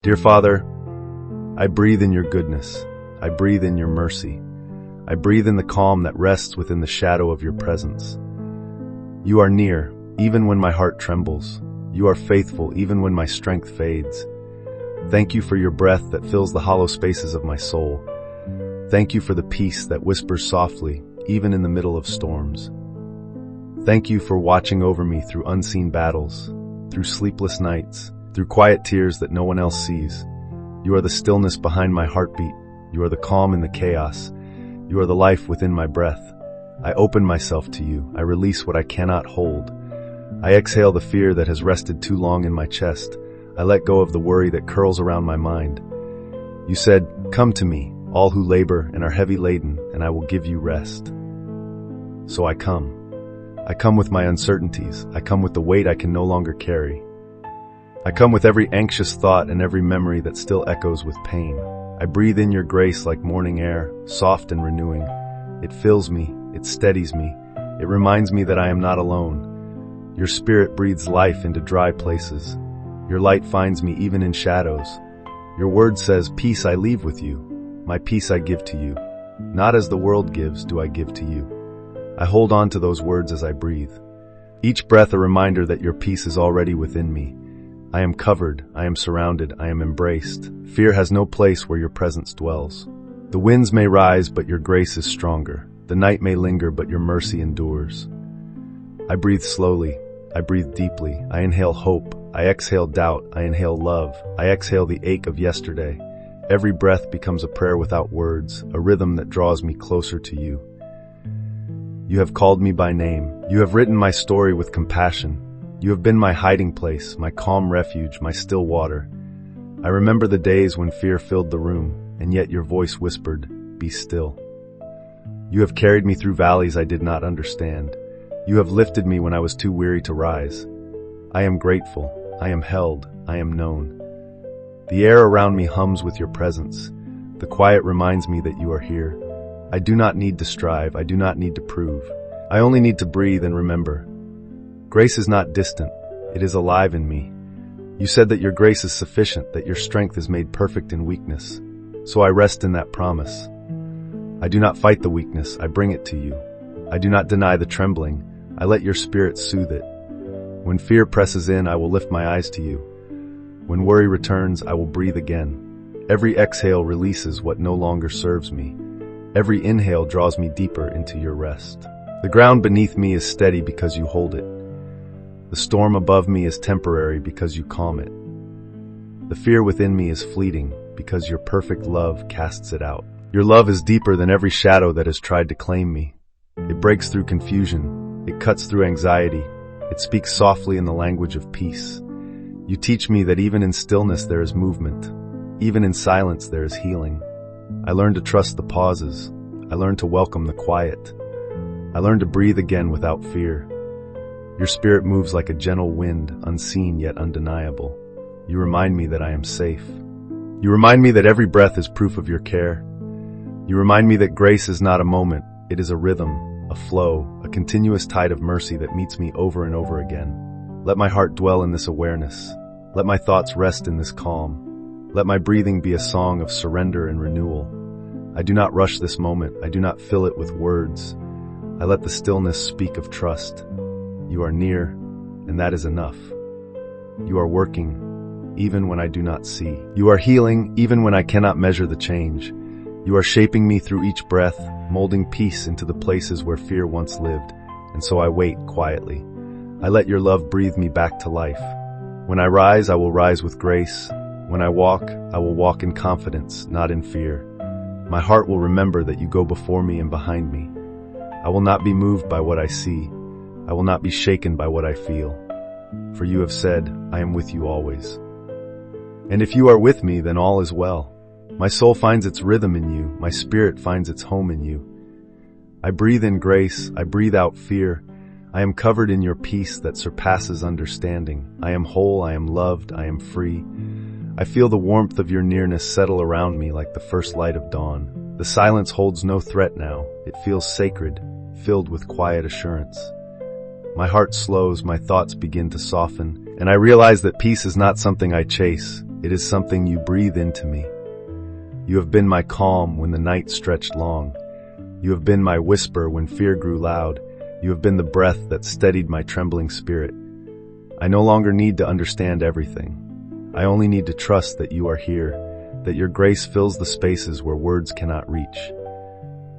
Dear Father, I breathe in your goodness. I breathe in your mercy. I breathe in the calm that rests within the shadow of your presence. You are near, even when my heart trembles. You are faithful, even when my strength fades. Thank you for your breath that fills the hollow spaces of my soul. Thank you for the peace that whispers softly, even in the middle of storms. Thank you for watching over me through unseen battles, through sleepless nights, through quiet tears that no one else sees. You are the stillness behind my heartbeat. You are the calm in the chaos. You are the life within my breath. I open myself to you. I release what I cannot hold. I exhale the fear that has rested too long in my chest. I let go of the worry that curls around my mind. You said, "Come to me, all who labor and are heavy laden, and I will give you rest." So I come. I come with my uncertainties. I come with the weight I can no longer carry. I come with every anxious thought and every memory that still echoes with pain. I breathe in your grace like morning air, soft and renewing. It fills me, it steadies me, it reminds me that I am not alone. Your spirit breathes life into dry places. Your light finds me even in shadows. Your word says, "Peace I leave with you. My peace I give to you. Not as the world gives do I give to you." I hold on to those words as I breathe. Each breath a reminder that your peace is already within me. I am covered, I am surrounded, I am embraced. Fear has no place where your presence dwells. The winds may rise, but your grace is stronger. The night may linger, but your mercy endures. I breathe slowly, I breathe deeply. I inhale hope, I exhale doubt, I inhale love. I exhale the ache of yesterday. Every breath becomes a prayer without words, a rhythm that draws me closer to you. You have called me by name. You have written my story with compassion. You have been my hiding place, my calm refuge, my still water. I remember the days when fear filled the room, and yet your voice whispered, "Be still." You have carried me through valleys I did not understand. You have lifted me when I was too weary to rise. I am grateful. I am held. I am known. The air around me hums with your presence. The quiet reminds me that you are here. I do not need to strive. I do not need to prove. I only need to breathe and remember. Grace is not distant. It is alive in me. You said that your grace is sufficient, that your strength is made perfect in weakness. So I rest in that promise. I do not fight the weakness. I bring it to you. I do not deny the trembling. I let your spirit soothe it. When fear presses in, I will lift my eyes to you. When worry returns, I will breathe again. Every exhale releases what no longer serves me. Every inhale draws me deeper into your rest. The ground beneath me is steady because you hold it. The storm above me is temporary because you calm it. The fear within me is fleeting because your perfect love casts it out. Your love is deeper than every shadow that has tried to claim me. It breaks through confusion. It cuts through anxiety. It speaks softly in the language of peace. You teach me that even in stillness there is movement. Even in silence there is healing. I learn to trust the pauses. I learn to welcome the quiet. I learn to breathe again without fear. Your spirit moves like a gentle wind, unseen yet undeniable. You remind me that I am safe. You remind me that every breath is proof of your care. You remind me that grace is not a moment, it is a rhythm, a flow, a continuous tide of mercy that meets me over and over again. Let my heart dwell in this awareness. Let my thoughts rest in this calm. Let my breathing be a song of surrender and renewal. I do not rush this moment. I do not fill it with words. I let the stillness speak of trust. You are near, and that is enough. You are working, even when I do not see. You are healing, even when I cannot measure the change. You are shaping me through each breath, molding peace into the places where fear once lived, and so I wait quietly. I let your love breathe me back to life. When I rise, I will rise with grace. When I will walk in confidence, not in fear. My heart will remember that you go before me and behind me. I will not be moved by what I see. I will not be shaken by what I feel. For you have said, I am with you always. And if you are with me, then all is well. My soul finds its rhythm in you. My spirit finds its home in you. I breathe in grace. I breathe out fear. I am covered in your peace that surpasses understanding. I am whole. I am loved. I am free. I feel the warmth of your nearness settle around me like the first light of dawn. The silence holds no threat now. It feels sacred, filled with quiet assurance. My heart slows, my thoughts begin to soften, and I realize that peace is not something I chase. It is something you breathe into me. You have been my calm when the night stretched long. You have been my whisper when fear grew loud. You have been the breath that steadied my trembling spirit. I no longer need to understand everything. I only need to trust that you are here, that your grace fills the spaces where words cannot reach.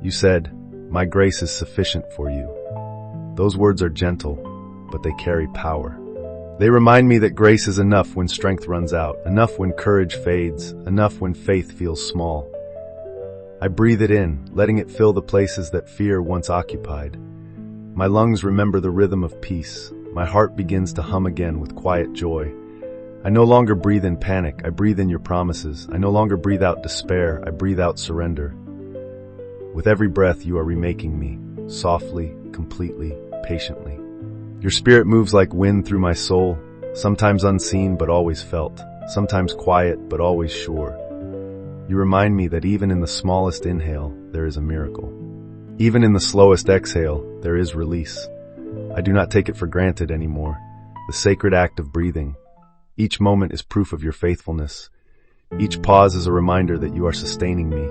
You said, "My grace is sufficient for you." Those words are gentle, but they carry power. They remind me that grace is enough when strength runs out, enough when courage fades, enough when faith feels small. I breathe it in, letting it fill the places that fear once occupied. My lungs remember the rhythm of peace. My heart begins to hum again with quiet joy. I no longer breathe in panic, I breathe in your promises. I no longer breathe out despair, I breathe out surrender. With every breath you are remaking me, softly, completely, patiently. Your spirit moves like wind through my soul, sometimes unseen but always felt, sometimes quiet but always sure. You remind me that even in the smallest inhale, there is a miracle. Even in the slowest exhale, there is release. I do not take it for granted anymore. The sacred act of breathing. Each moment is proof of your faithfulness. Each pause is a reminder that you are sustaining me.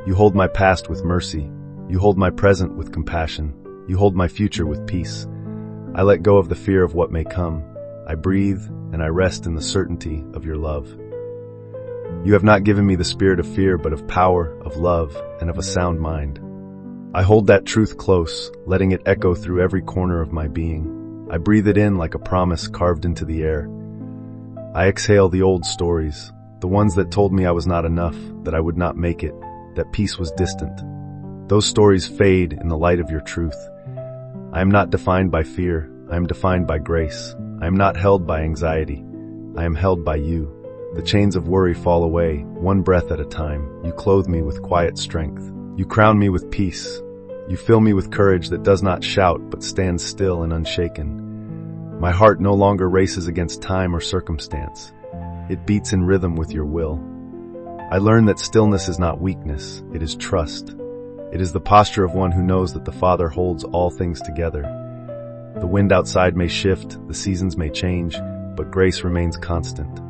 You hold my past with mercy. You hold my present with compassion. You hold my future with peace. I let go of the fear of what may come. I breathe and I rest in the certainty of your love. You have not given me the spirit of fear, but of power, of love, and of a sound mind. I hold that truth close, letting it echo through every corner of my being. I breathe it in like a promise carved into the air. I exhale the old stories, the ones that told me I was not enough, that I would not make it, that peace was distant. Those stories fade in the light of your truth. I am not defined by fear. I am defined by grace. I am not held by anxiety. I am held by you. The chains of worry fall away, one breath at a time. You clothe me with quiet strength. You crown me with peace. You fill me with courage that does not shout but stands still and unshaken. My heart no longer races against time or circumstance. It beats in rhythm with your will. I learn that stillness is not weakness, it is trust. It is the posture of one who knows that the Father holds all things together. The wind outside may shift, the seasons may change, but grace remains constant.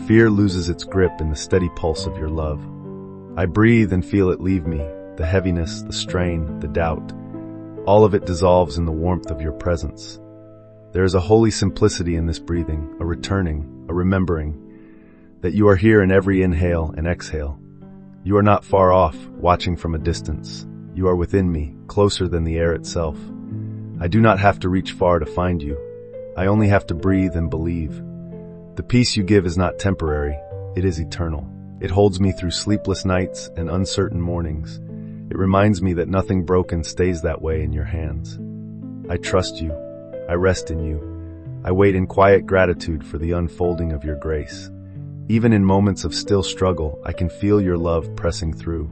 Fear loses its grip in the steady pulse of your love. I breathe and feel it leave me, the heaviness, the strain, the doubt. All of it dissolves in the warmth of your presence. There is a holy simplicity in this breathing, a returning, a remembering, that you are here in every inhale and exhale. You are not far off, watching from a distance. You are within me, closer than the air itself. I do not have to reach far to find you. I only have to breathe and believe. The peace you give is not temporary, it is eternal. It holds me through sleepless nights and uncertain mornings. It reminds me that nothing broken stays that way in your hands. I trust you. I rest in you. I wait in quiet gratitude for the unfolding of your grace. Even in moments of still struggle, I can feel your love pressing through.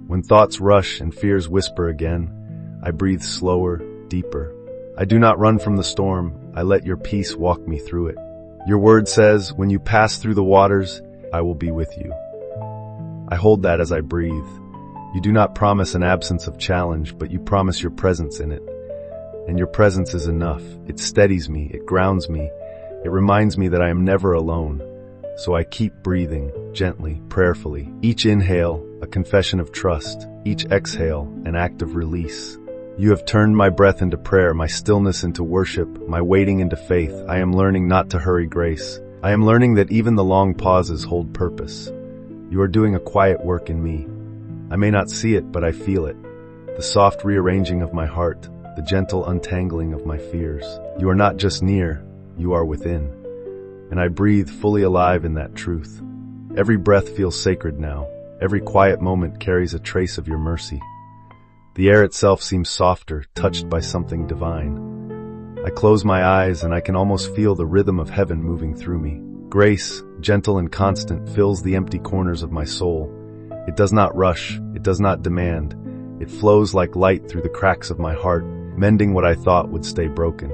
When thoughts rush and fears whisper again, I breathe slower, deeper. I do not run from the storm. I let your peace walk me through it. Your word says, when you pass through the waters, I will be with you. I hold that as I breathe. You do not promise an absence of challenge, but you promise your presence in it. And your presence is enough. It steadies me, it grounds me, it reminds me that I am never alone. So I keep breathing, gently, prayerfully. Each inhale, a confession of trust. Each exhale, an act of release. You have turned my breath into prayer, my stillness into worship, my waiting into faith. I am learning not to hurry grace. I am learning that even the long pauses hold purpose. You are doing a quiet work in me. I may not see it, but I feel it. The soft rearranging of my heart, the gentle untangling of my fears. You are not just near, you are within. And I breathe fully alive in that truth. Every breath feels sacred now. Every quiet moment carries a trace of your mercy. The air itself seems softer, touched by something divine. I close my eyes and I can almost feel the rhythm of heaven moving through me. Grace, gentle and constant, fills the empty corners of my soul. It does not rush, it does not demand. It flows like light through the cracks of my heart, mending what I thought would stay broken.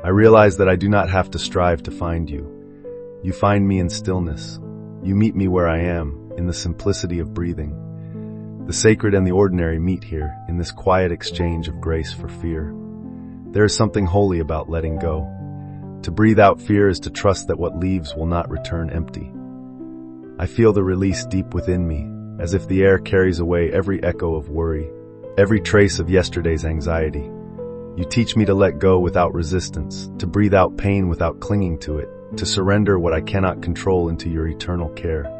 I realize that I do not have to strive to find you. You find me in stillness. You meet me where I am, in the simplicity of breathing. The sacred and the ordinary meet here, in this quiet exchange of grace for fear. There is something holy about letting go. To breathe out fear is to trust that what leaves will not return empty. I feel the release deep within me, as if the air carries away every echo of worry, every trace of yesterday's anxiety. You teach me to let go without resistance, to breathe out pain without clinging to it, to surrender what I cannot control into your eternal care.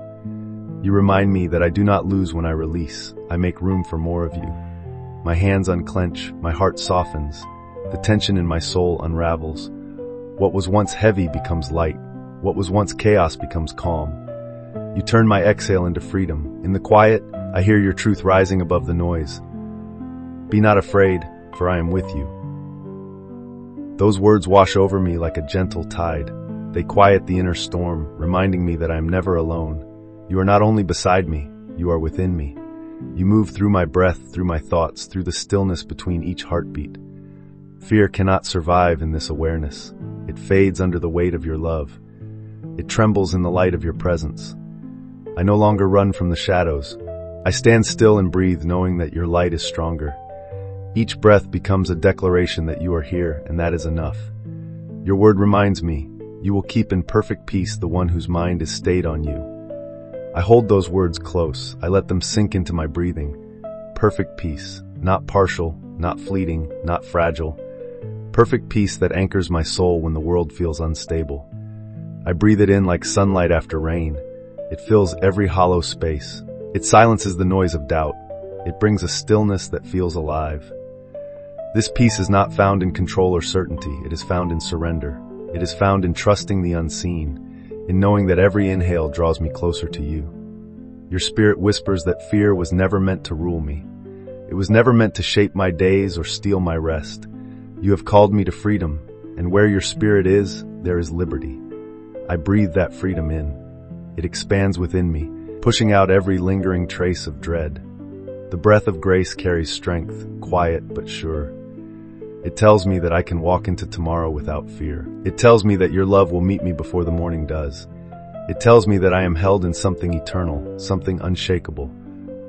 You remind me that I do not lose when I release. I make room for more of you. My hands unclench, my heart softens, the tension in my soul unravels. What was once heavy becomes light. What was once chaos becomes calm. You turn my exhale into freedom. In the quiet, I hear your truth rising above the noise. Be not afraid, for I am with you. Those words wash over me like a gentle tide. They quiet the inner storm, reminding me that I am never alone. You are not only beside me, you are within me. You move through my breath, through my thoughts, through the stillness between each heartbeat. Fear cannot survive in this awareness. It fades under the weight of your love. It trembles in the light of your presence. I no longer run from the shadows. I stand still and breathe, knowing that your light is stronger. Each breath becomes a declaration that you are here, and that is enough. Your word reminds me, you will keep in perfect peace the one whose mind is stayed on you. I hold those words close. I let them sink into my breathing. Perfect peace, not partial, not fleeting, not fragile. Perfect peace that anchors my soul when the world feels unstable. I breathe it in like sunlight after rain. It fills every hollow space. It silences the noise of doubt. It brings a stillness that feels alive. This peace is not found in control or certainty. It is found in surrender. It is found in trusting the unseen, in knowing that every inhale draws me closer to you. Your spirit whispers that fear was never meant to rule me. It was never meant to shape my days or steal my rest. You have called me to freedom, and where your spirit is, there is liberty. I breathe that freedom in. It expands within me, pushing out every lingering trace of dread. The breath of grace carries strength, quiet but sure. It tells me that I can walk into tomorrow without fear. It tells me that your love will meet me before the morning does. It tells me that I am held in something eternal, something unshakable.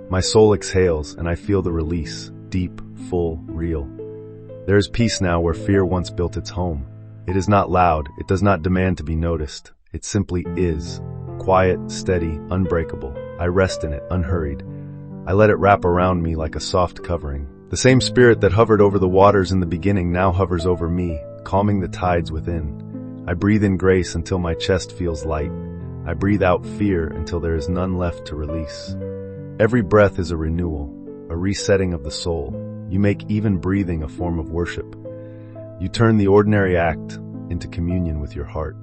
My soul exhales and I feel the release, deep, full, real. There is peace now where fear once built its home. It is not loud, it does not demand to be noticed. It simply is. Quiet, steady, unbreakable. I rest in it, unhurried. I let it wrap around me like a soft covering. The same spirit that hovered over the waters in the beginning now hovers over me, calming the tides within. I breathe in grace until my chest feels light. I breathe out fear until there is none left to release. Every breath is a renewal, a resetting of the soul. You make even breathing a form of worship. You turn the ordinary act into communion with your heart.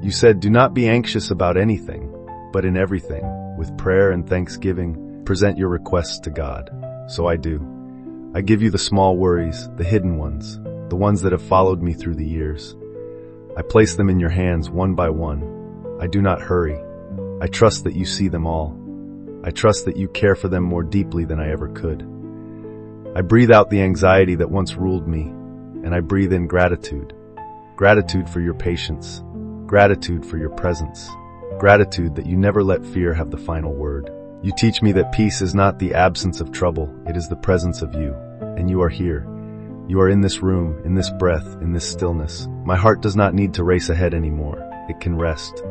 You said, do not be anxious about anything, but in everything, with prayer and thanksgiving, present your requests to God. So I do. I give you the small worries, the hidden ones, the ones that have followed me through the years. I place them in your hands one by one. I do not hurry. I trust that you see them all. I trust that you care for them more deeply than I ever could. I breathe out the anxiety that once ruled me, and I breathe in gratitude. Gratitude for your patience. Gratitude for your presence. Gratitude that you never let fear have the final word. You teach me that peace is not the absence of trouble, it is the presence of you. And you are here. You are in this room, in this breath, in this stillness. My heart does not need to race ahead anymore. It can rest.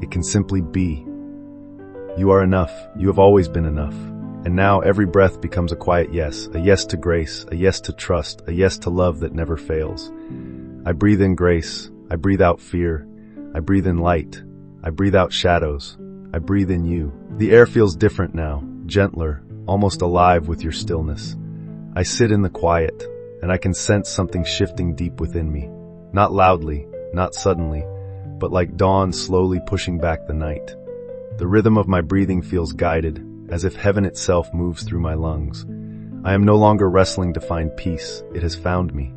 It can simply be. You are enough. You have always been enough. And now every breath becomes a quiet yes, a yes to grace, a yes to trust, a yes to love that never fails. I breathe in grace. I breathe out fear. I breathe in light. I breathe out shadows. I breathe in you. The air feels different now, gentler, almost alive with your stillness. I sit in the quiet, and I can sense something shifting deep within me. Not loudly, not suddenly, but like dawn slowly pushing back the night. The rhythm of my breathing feels guided, as if heaven itself moves through my lungs. I am no longer wrestling to find peace. It has found me.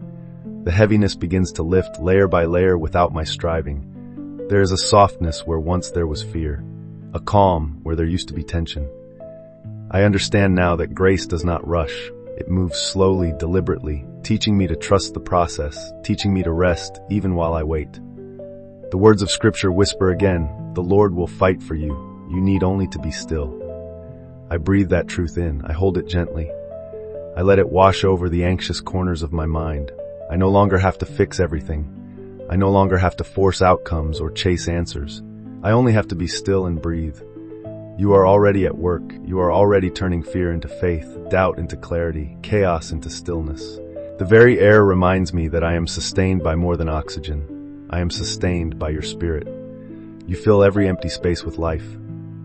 The heaviness begins to lift layer by layer without my striving. There is a softness where once there was fear, a calm where there used to be tension. I understand now that grace does not rush. It moves slowly, deliberately, teaching me to trust the process, teaching me to rest even while I wait. The words of Scripture whisper again, the Lord will fight for you. You need only to be still. I breathe that truth in. I hold it gently. I let it wash over the anxious corners of my mind. I no longer have to fix everything. I no longer have to force outcomes or chase answers. I only have to be still and breathe. You are already at work. You are already turning fear into faith, doubt into clarity, chaos into stillness. The very air reminds me that I am sustained by more than oxygen. I am sustained by your spirit. You fill every empty space with life.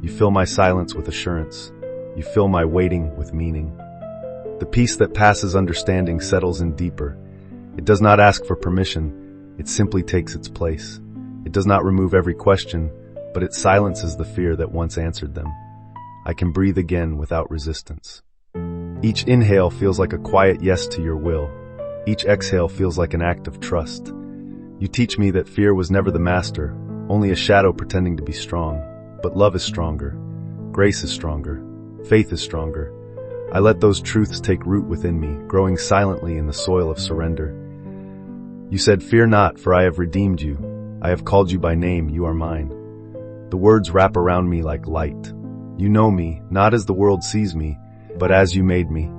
You fill my silence with assurance. You fill my waiting with meaning. The peace that passes understanding settles in deeper. It does not ask for permission. It simply takes its place. It does not remove every question, but it silences the fear that once answered them. I can breathe again without resistance. Each inhale feels like a quiet yes to your will. Each exhale feels like an act of trust. You teach me that fear was never the master, only a shadow pretending to be strong. But love is stronger. Grace is stronger. Faith is stronger. I let those truths take root within me, growing silently in the soil of surrender. You said, "Fear not, for I have redeemed you. I have called you by name, you are mine." The words wrap around me like light. You know me, not as the world sees me, but as you made me.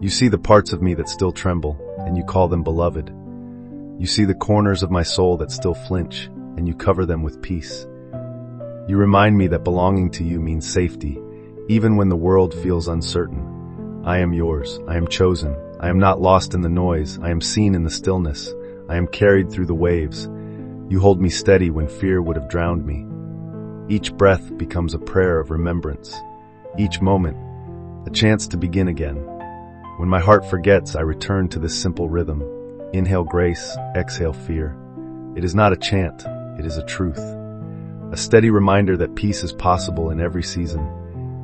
You see the parts of me that still tremble, and you call them beloved. You see the corners of my soul that still flinch, and you cover them with peace. You remind me that belonging to you means safety, even when the world feels uncertain. I am yours. I am chosen. I am not lost in the noise. I am seen in the stillness. I am carried through the waves. You hold me steady when fear would have drowned me. Each breath becomes a prayer of remembrance. Each moment, a chance to begin again. When my heart forgets, I return to this simple rhythm. Inhale grace, exhale fear. It is not a chant, it is a truth. A steady reminder that peace is possible in every season,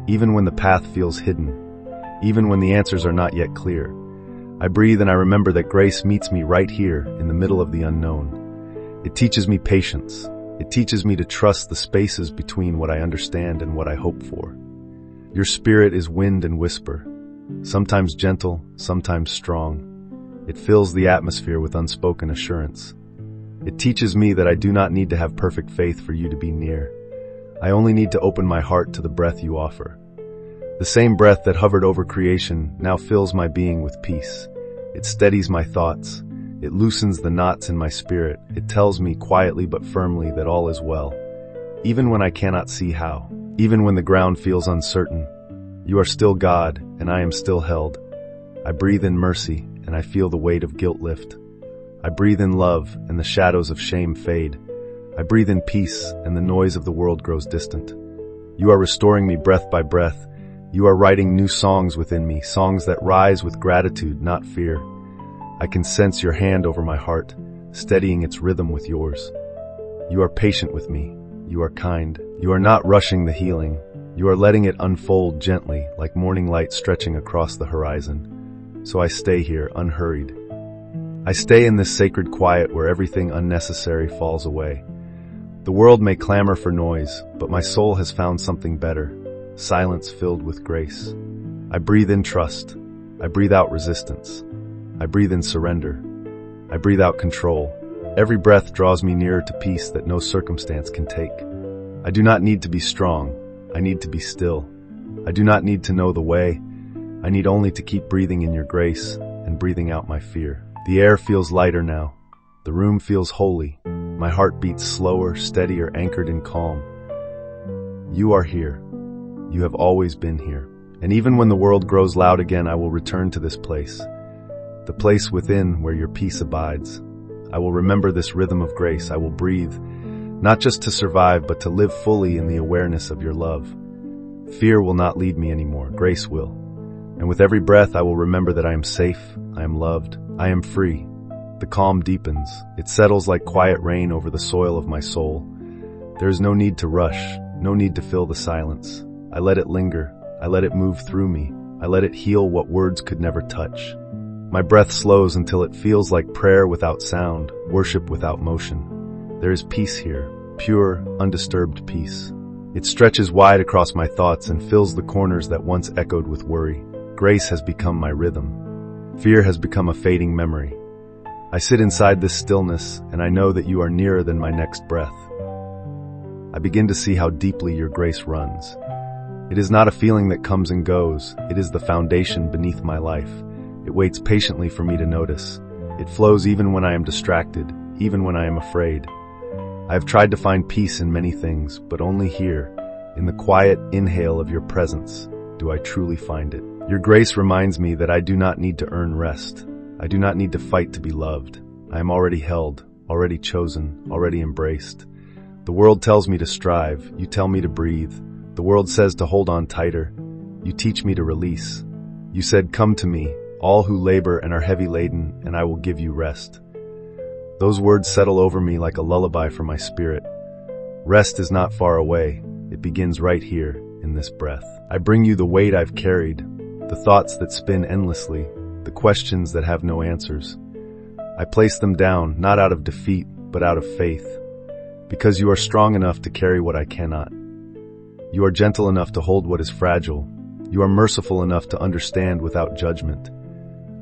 even when the path feels hidden, even when the answers are not yet clear. I breathe and I remember that grace meets me right here in the middle of the unknown. It teaches me patience. It teaches me to trust the spaces between what I understand and what I hope for. Your spirit is wind and whisper, sometimes gentle, sometimes strong. It fills the atmosphere with unspoken assurance. It teaches me that I do not need to have perfect faith for you to be near. I only need to open my heart to the breath you offer. The same breath that hovered over creation now fills my being with peace. It steadies my thoughts. It loosens the knots in my spirit. It tells me quietly but firmly that all is well. Even when I cannot see how, even when the ground feels uncertain, you are still God and I am still held. I breathe in mercy and I feel the weight of guilt lift. I breathe in love and the shadows of shame fade. I breathe in peace and the noise of the world grows distant. You are restoring me breath by breath. You are writing new songs within me, songs that rise with gratitude, not fear. I can sense your hand over my heart, steadying its rhythm with yours. You are patient with me. You are kind. You are not rushing the healing. You are letting it unfold gently, like morning light stretching across the horizon. So I stay here, unhurried. I stay in this sacred quiet where everything unnecessary falls away. The world may clamor for noise, but my soul has found something better, silence filled with grace. I breathe in trust. I breathe out resistance. I breathe in surrender. I breathe out control. Every breath draws me nearer to peace that no circumstance can take. I do not need to be strong. I need to be still. I do not need to know the way. I need only to keep breathing in your grace and breathing out my fear. The air feels lighter now. The room feels holy. My heart beats slower, steadier, anchored in calm. You are here. You have always been here. And even when the world grows loud again, I will return to this place. The place within where your peace abides. I will remember this rhythm of grace. I will breathe, not just to survive, but to live fully in the awareness of your love. Fear will not lead me anymore. Grace will. And with every breath, I will remember that I am safe, I am loved, I am free. The calm deepens. It settles like quiet rain over the soil of my soul. There is no need to rush, no need to fill the silence. I let it linger. I let it move through me. I let it heal what words could never touch. My breath slows until it feels like prayer without sound, worship without motion. There is peace here, pure, undisturbed peace. It stretches wide across my thoughts and fills the corners that once echoed with worry. Grace has become my rhythm. Fear has become a fading memory. I sit inside this stillness, and I know that you are nearer than my next breath. I begin to see how deeply your grace runs. It is not a feeling that comes and goes. It is the foundation beneath my life. It waits patiently for me to notice. It flows even when I am distracted, even when I am afraid. I have tried to find peace in many things, but only here, in the quiet inhale of your presence, do I truly find it. Your grace reminds me that I do not need to earn rest. I do not need to fight to be loved. I am already held, already chosen, already embraced. The world tells me to strive. You tell me to breathe. The world says to hold on tighter. You teach me to release. You said, "Come to me, all who labor and are heavy laden, and I will give you rest." Those words settle over me like a lullaby for my spirit. Rest is not far away. It begins right here, in this breath. I bring you the weight I've carried, the thoughts that spin endlessly, the questions that have no answers. I place them down, not out of defeat, but out of faith, because you are strong enough to carry what I cannot. You are gentle enough to hold what is fragile. You are merciful enough to understand without judgment.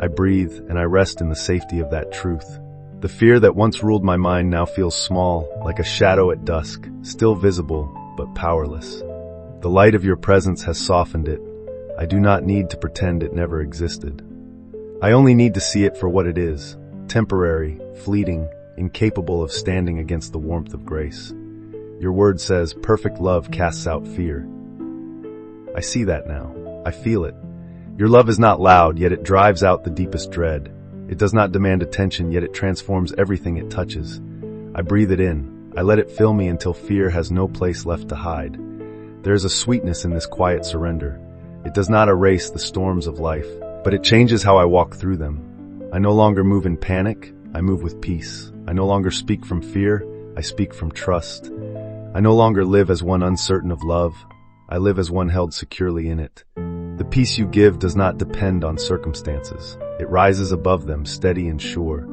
I breathe and I rest in the safety of that truth. The fear that once ruled my mind now feels small, like a shadow at dusk, still visible, but powerless. The light of your presence has softened it. I do not need to pretend it never existed. I only need to see it for what it is, temporary, fleeting, incapable of standing against the warmth of grace. Your word says, "Perfect love casts out fear." I see that now. I feel it. Your love is not loud, yet it drives out the deepest dread. It does not demand attention, yet it transforms everything it touches. I breathe it in. I let it fill me until fear has no place left to hide. There is a sweetness in this quiet surrender. It does not erase the storms of life, but it changes how I walk through them. I no longer move in panic. I move with peace. I no longer speak from fear. I speak from trust. I no longer live as one uncertain of love. I live as one held securely in it. The peace you give does not depend on circumstances. It rises above them, steady and sure.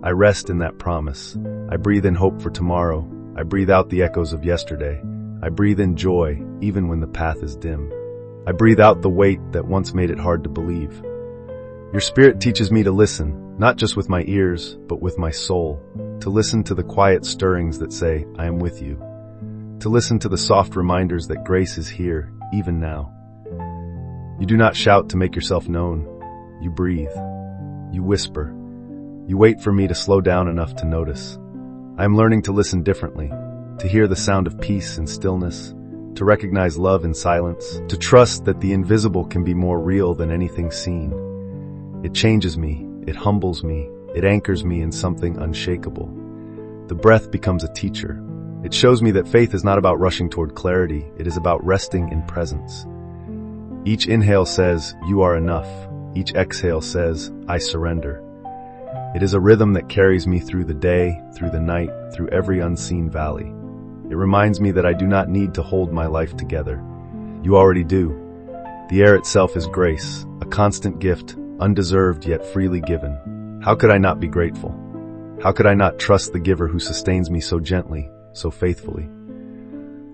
I rest in that promise. I breathe in hope for tomorrow. I breathe out the echoes of yesterday. I breathe in joy, even when the path is dim. I breathe out the weight that once made it hard to believe. Your spirit teaches me to listen, not just with my ears, but with my soul. To listen to the quiet stirrings that say, "I am with you." To listen to the soft reminders that grace is here, even now. You do not shout to make yourself known. You breathe. You whisper. You wait for me to slow down enough to notice. I am learning to listen differently, to hear the sound of peace in stillness, to recognize love in silence, to trust that the invisible can be more real than anything seen. It changes me, it humbles me, it anchors me in something unshakable. The breath becomes a teacher. It shows me that faith is not about rushing toward clarity, it is about resting in presence. Each inhale says, "You are enough." Each exhale says, "I surrender." It is a rhythm that carries me through the day, through the night, through every unseen valley. It reminds me that I do not need to hold my life together. You already do. The air itself is grace, a constant gift, undeserved yet freely given. How could I not be grateful? How could I not trust the giver who sustains me so gently, so faithfully?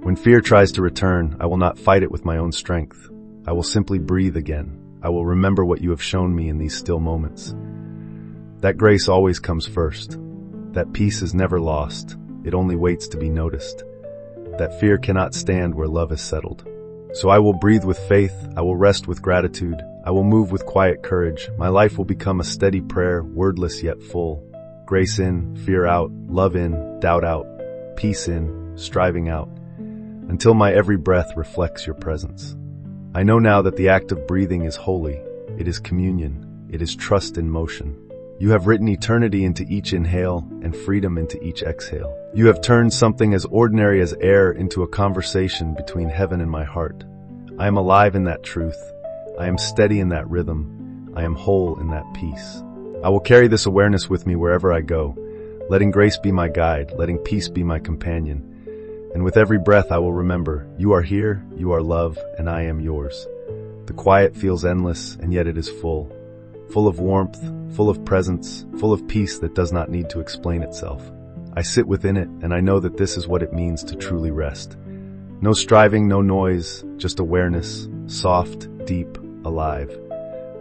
When fear tries to return, I will not fight it with my own strength. I will simply breathe again. I will remember what you have shown me in these still moments. That grace always comes first. That peace is never lost. It only waits to be noticed. That fear cannot stand where love is settled. So I will breathe with faith. I will rest with gratitude. I will move with quiet courage. My life will become a steady prayer, wordless yet full. Grace in, fear out, love in, doubt out, peace in, striving out, until my every breath reflects your presence. I know now that the act of breathing is holy. It is communion. It is trust in motion. You have written eternity into each inhale and freedom into each exhale. You have turned something as ordinary as air into a conversation between heaven and my heart. I am alive in that truth. I am steady in that rhythm. I am whole in that peace. I will carry this awareness with me wherever I go, letting grace be my guide, letting peace be my companion. And with every breath I will remember, you are here, you are love, and I am yours. The quiet feels endless, and yet it is full. Full of warmth, full of presence, full of peace that does not need to explain itself. I sit within it, and I know that this is what it means to truly rest. No striving, no noise, just awareness, soft, deep, alive.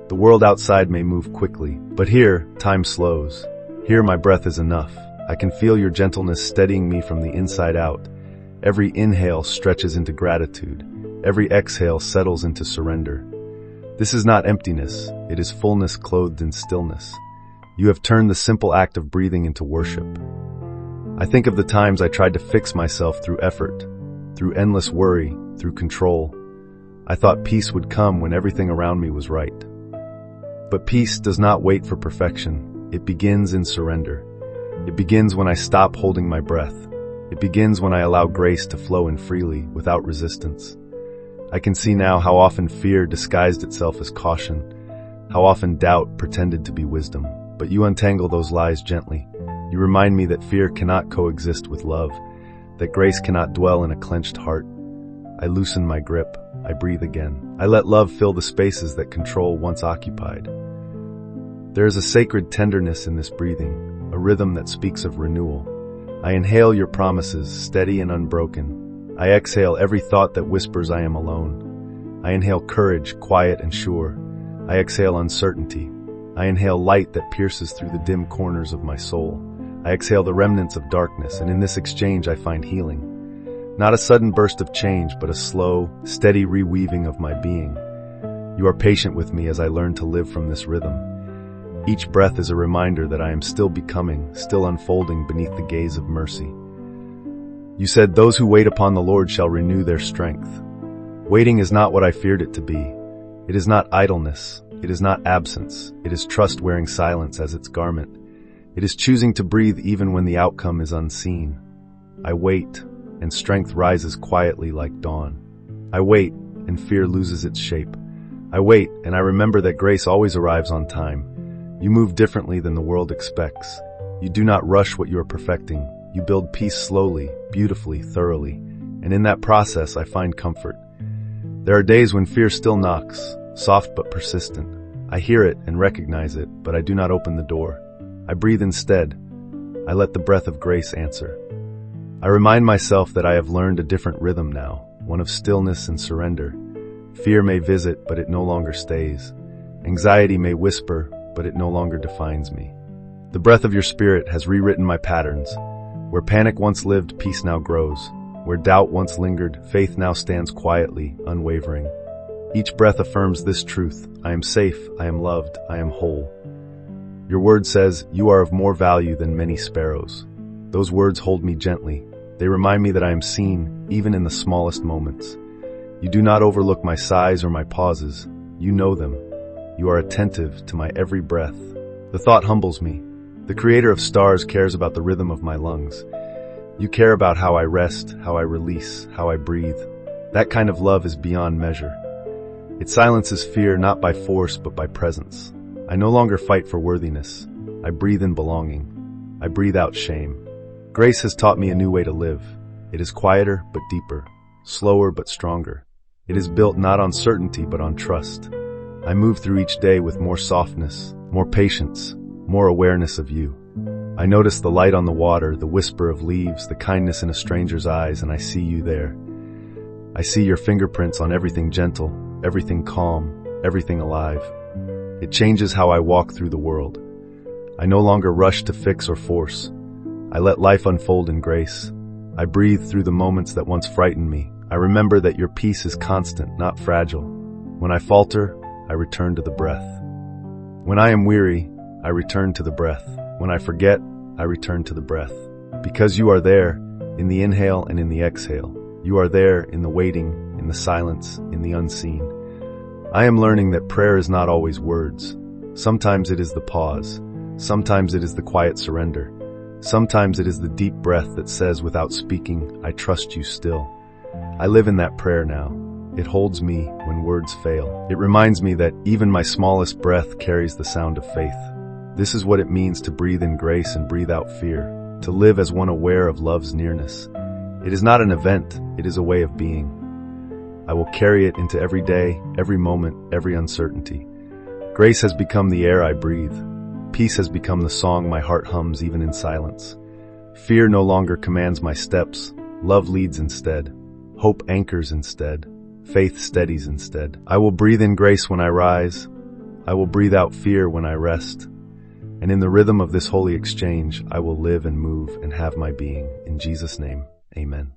The world outside may move quickly, but here, time slows. Here my breath is enough. I can feel your gentleness steadying me from the inside out. Every inhale stretches into gratitude. Every exhale settles into surrender. This is not emptiness. It is fullness clothed in stillness. You have turned the simple act of breathing into worship. I think of the times I tried to fix myself through effort, through endless worry, through control. I thought peace would come when everything around me was right. But peace does not wait for perfection. It begins in surrender. It begins when I stop holding my breath. It begins when I allow grace to flow in freely, without resistance. I can see now how often fear disguised itself as caution, how often doubt pretended to be wisdom. But you untangle those lies gently. You remind me that fear cannot coexist with love, that grace cannot dwell in a clenched heart. I loosen my grip. I breathe again. I let love fill the spaces that control once occupied. There is a sacred tenderness in this breathing, a rhythm that speaks of renewal. I inhale your promises, steady and unbroken. I exhale every thought that whispers I am alone. I inhale courage, quiet and sure. I exhale uncertainty. I inhale light that pierces through the dim corners of my soul. I exhale the remnants of darkness, and in this exchange I find healing. Not a sudden burst of change, but a slow, steady reweaving of my being. You are patient with me as I learn to live from this rhythm. Each breath is a reminder that I am still becoming, still unfolding beneath the gaze of mercy. You said, "Those who wait upon the Lord shall renew their strength." Waiting is not what I feared it to be. It is not idleness. It is not absence. It is trust wearing silence as its garment. It is choosing to breathe even when the outcome is unseen. I wait, and strength rises quietly like dawn. I wait, and fear loses its shape. I wait, and I remember that grace always arrives on time. You move differently than the world expects. You do not rush what you are perfecting. You build peace slowly, beautifully, thoroughly. And in that process, I find comfort. There are days when fear still knocks, soft but persistent. I hear it and recognize it, but I do not open the door. I breathe instead. I let the breath of grace answer. I remind myself that I have learned a different rhythm now, one of stillness and surrender. Fear may visit, but it no longer stays. Anxiety may whisper, but it no longer defines me. The breath of your spirit has rewritten my patterns. Where panic once lived, peace now grows. Where doubt once lingered, faith now stands quietly, unwavering. Each breath affirms this truth: I am safe, I am loved, I am whole. Your word says, "You are of more value than many sparrows." Those words hold me gently. They remind me that I am seen, even in the smallest moments. You do not overlook my sighs or my pauses. You know them. You are attentive to my every breath. The thought humbles me. The creator of stars cares about the rhythm of my lungs. You care about how I rest, how I release, how I breathe. That kind of love is beyond measure. It silences fear not by force but by presence. I no longer fight for worthiness. I breathe in belonging. I breathe out shame. Grace has taught me a new way to live. It is quieter but deeper, slower but stronger. It is built not on certainty but on trust. I move through each day with more softness, more patience, more awareness of you. I notice the light on the water, the whisper of leaves, the kindness in a stranger's eyes, and I see you there. I see your fingerprints on everything gentle, everything calm, everything alive. It changes how I walk through the world. I no longer rush to fix or force. I let life unfold in grace. I breathe through the moments that once frightened me. I remember that your peace is constant, not fragile. When I falter, I return to the breath. When I am weary, I return to the breath. When I forget, I return to the breath. Because you are there, in the inhale and in the exhale. You are there in the waiting, in the silence, in the unseen. I am learning that prayer is not always words. Sometimes it is the pause. Sometimes it is the quiet surrender. Sometimes it is the deep breath that says without speaking, I trust you still. I live in that prayer now. It holds me when words fail. It reminds me that even my smallest breath carries the sound of faith. This is what it means to breathe in grace and breathe out fear, to live as one aware of love's nearness. It is not an event, it is a way of being. I will carry it into every day, every moment, every uncertainty. Grace has become the air I breathe. Peace has become the song my heart hums even in silence. Fear no longer commands my steps. Love leads instead. Hope anchors instead. Faith steadies instead. I will breathe in grace when I rise. I will breathe out fear when I rest. And in the rhythm of this holy exchange, I will live and move and have my being. In Jesus' name, amen.